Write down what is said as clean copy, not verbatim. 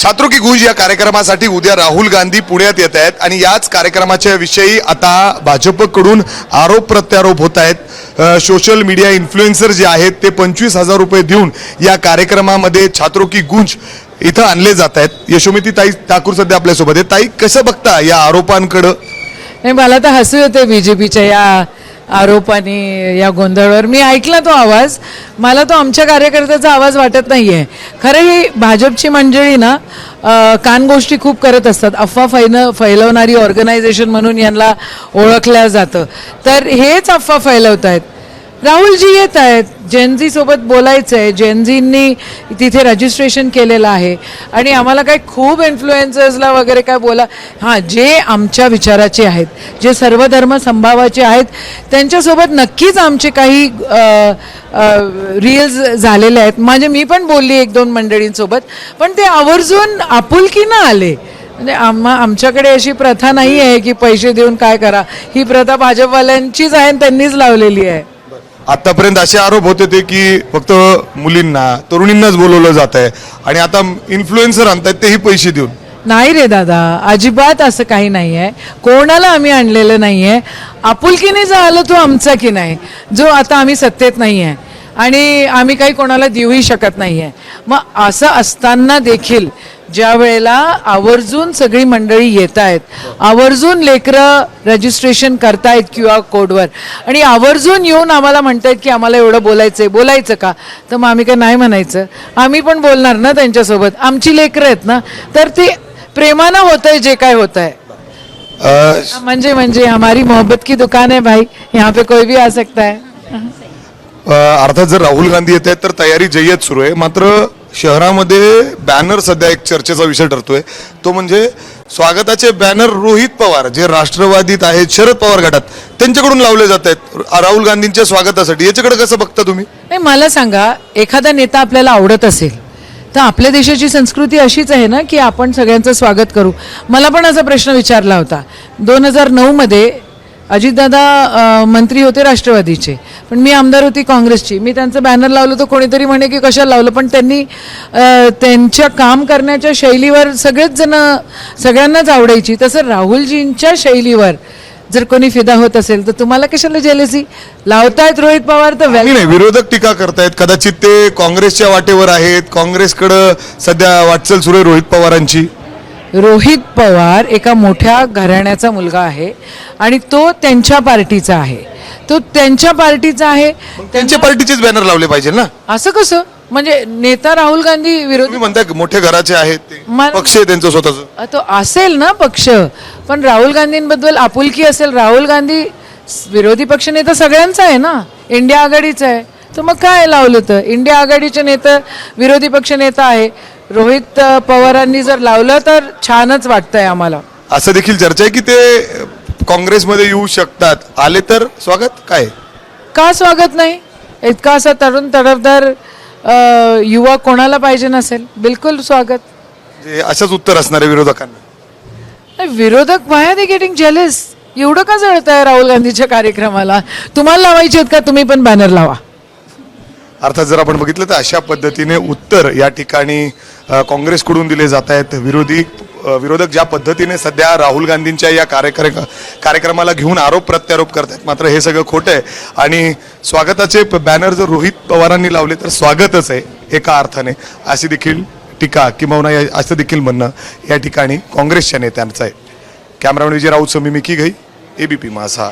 छात्रों की गूंज या कार्यक्रमासाठी उद्या राहुल गांधी पुण्यात येत आहेत आणि याच कार्यक्रमाच्या विषयी आता भाजपकडून आरोप प्रत्यारोप होत आहेत। सोशल मीडिया इन्फ्लुएन्सर जे आहेत ते 25,000 रुपये देऊन या कार्यक्रमामध्ये छात्रों की गूंज इथं आणले जात आहेत। यशोमती ताई ठाकूर सध्या आपल्या सोबत आहेत। ताई कसं बघता या आरोपांकडे? नाही, मला तर हसू येते बीजेपीच्या या आरोपाने या गोंधळावर। मी ऐकला तो आवाज, मला तो आमच्या कार्यकर्त्याचा आवाज वाटत नाहीये। खरं ही भाजपची मंडळी ना कान गोष्टी खूप करत असतात, अफवा फैलवणारी ऑर्गनायझेशन म्हणून यांना ओळखल्या जातं। तर हेच अफवा फैलवत आहेत। राहुलजी येत आहेत, जेनझी सोबत बोलायचं आहे, जेनझींनी तिथे रजिस्ट्रेशन केलेलं आहे आणि आम्हाला काही खूप इन्फ्लुएन्सर्सला वगैरे काय बोला, हां जे आमच्या विचाराचे आहेत, जे सर्व धर्म संभावाचे आहेत, त्यांच्यासोबत नक्कीच आमचे काही रील्स झालेले आहेत। म्हणजे मी पण बोलली 1-2 मंडळींसोबत, पण ते आवर्जून आपुलकीनं आले। म्हणजे आमच्याकडे अशी प्रथा नाही आहे की पैसे देऊन काय करा, ही प्रथा भाजपवाल्यांचीच आहे, त्यांनीच लावलेली आहे। आतापर्यंत असे आरोप होते ते की फक्त मुलींना तरुणींनाच बोलवलं जात आहे आणि आता इन्फ्लुएन्सर आणतात तेही पैसे देऊन। नाही रे दादा, अजिबात असं काही नाही आहे। कोणाला आम्ही आणलेलं नाही आहे। आपुलकीने जो आलो तो आमचा की नाही, जो आता आम्ही सत्तेत नाही आहे आणि आम्ही काही कोणाला देऊही शकत नाही आहे। मग असं असताना देखील ज्या वेळेला आवर्जून सगळी मंडळी येत आहेत, आवर्जून लेकरं रजिस्ट्रेशन करतायत QR कोडवर आणि आवर्जून येऊन आम्हाला म्हणतायत की आम्हाला एवढं बोलायचं का? तर मग आम्ही काय नाही म्हणायचं? आम्ही पण बोलणार ना त्यांच्यासोबत, आमची लेकरं आहेत ना। तर ते प्रेमानं होतंय जे काय होतंय। म्हणजे हमारी मोहब्बत की दुकान है भाई, यहाँ पे कोई भी आ सकता है। अर्थात जर राहुल गांधी येत आहेत तर तयारी जय्यत सुरू आहे। मात्र शहरामध्ये बॅनर सध्या एक चर्चेचा विषय ठरतोय, तो म्हणजे स्वागताचे बॅनर रोहित पवार जे राष्ट्रवादीत आहेत, शरद पवार गटात, त्यांच्याकडून लावले जात आहेत राहुल गांधींच्या स्वागतासाठी। याच्याकडे कसं बघता तुम्ही? नाही, मला सांगा, एखादा नेता आपल्याला आवडत असेल तर आपल्या देशाची संस्कृती अशीच आहे ना की आपण सगळ्यांचं स्वागत करू। मला पण असा प्रश्न विचारला होता 2009 मध्ये। अजितदादा मंत्री होते राष्ट्रवादीचे, पण मी आमदार होती काँग्रेसची। मी त्यांचं बॅनर लावलं तर कोणीतरी म्हणे की कशाला लावलं, पण त्यांनी त्यांच्या काम करण्याच्या शैलीवर सगळेच जण सगळ्यांनाच आवडायची। तसं राहुलजींच्या शैलीवर जर कोणी फिदा होत असेल तर तुम्हाला कशाला जेलसी? लावतायत रोहित पवार तर नाही, विरोधक टीका करतायत, कदाचित ते काँग्रेसच्या वाटेवर आहेत, काँग्रेसकडे सध्या वाटचाल सुरू आहे रोहित पवारांची। रोहित पवार एका मोठ्या घराण्याचा मुलगा आहे आणि तो त्यांच्या पार्टीचा आहे, त्यांच्या पार्टीचेच बॅनर लावले पाहिजे ना। असं कसं? म्हणजे नेता राहुल गांधी विरोधी म्हणताय मोठ्या घराचे आहेत ते, पक्ष आहे त्यांचं स्वतःचं, तो असेल ना पक्ष, पण राहुल गांधींबद्दल आपुलकी असेल। राहुल गांधी विरोधी पक्ष नेता सगळ्यांचा आहे ना, इंडिया आघाडीचा आहे, तर मग काय लावलं? तर इंडिया आघाडीचे नेता विरोधी पक्ष नेता आहे, रोहित पवारांनी जर लावलं तर छानच वाटतंय आम्हाला। असं देखील चर्चा आहे की ते काँग्रेसमध्ये येऊ शकतात, आले तर स्वागत काय? का स्वागत नाही? इतका असा तरुण तडफदार युवा कोणाला पाहिजे नसेल? बिलकुल स्वागत। असंच उत्तर असणार आहे विरोधकांना। विरोधक व्हाय आर दे गेटिंग जेलस? एवढं का जळतंय राहुल गांधीच्या कार्यक्रमाला? तुम्हाला लावायचे आहेत का? तुम्ही पण बॅनर लावा। अर्थात जर आपण बघितलं तर अशा पद्धतीने उत्तर या ठिकाणी काँग्रेसकडून दिले जात आहेत। विरोधक ज्या पद्धतीने सध्या राहुल गांधींच्या या कार्यक्रमाला घेऊन आरोप प्रत्यारोप करतात, मात्र हे सगळं खोटं आहे आणि स्वागताचे बॅनर जर रोहित पवारांनी लावले तर स्वागतच आहे एका अर्थाने, अशी देखील टीका किंवा असं देखील म्हणणं या ठिकाणी काँग्रेसच्या नेत्यांचं आहे। कॅमेरामॅन विजय राऊत, मी मिकी घई, ABP माझा।